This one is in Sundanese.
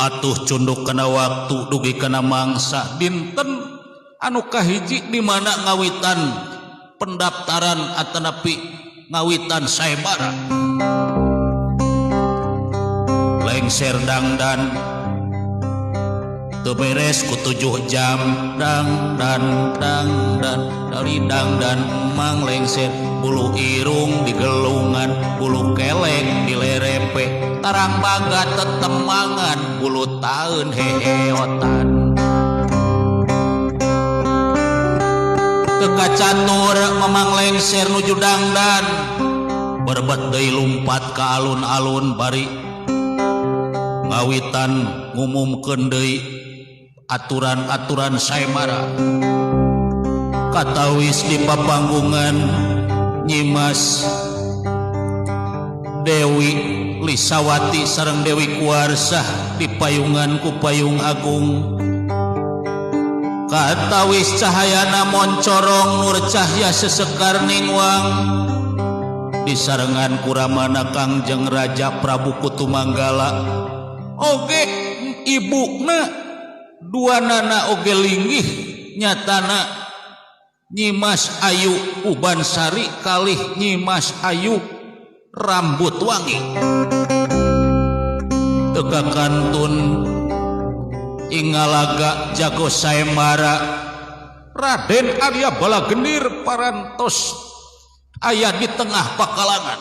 atuh cunduk kana waktu dugi kana mangsa dinten anu kahiji di mana ngawitan pendaftaran atanapi ngawitan saebara lengser dangdan teu beres ku 7 jam dang dari dangdan emang lengser bulu irung digelungan bulu keleng dilerepe tarang bagat tetemangan bulu taun heheotan teka catur memang lengser nuju dangdan berbet deui lumpat ka alun-alun bari ngawitan ngumumkeun deui aturan-aturan saemara katawis di papanggungan Nyimas Dewi Lisawati sareng Dewi Kuarsah di payungan ku Payung Agung katawis cahayana moncorong nur cahya sesekar ningwang disarengan kuramana Kangjeng Raja Prabu Kutumanggala oge ibuna dua nana oge linggih nyatana Nyimas Ayu Ubansari kalih Nyimas Ayu Rambut Wangi teka kantun ingalaga jago saemara Raden Arya Balagendir parantos aya di tengah pakalangan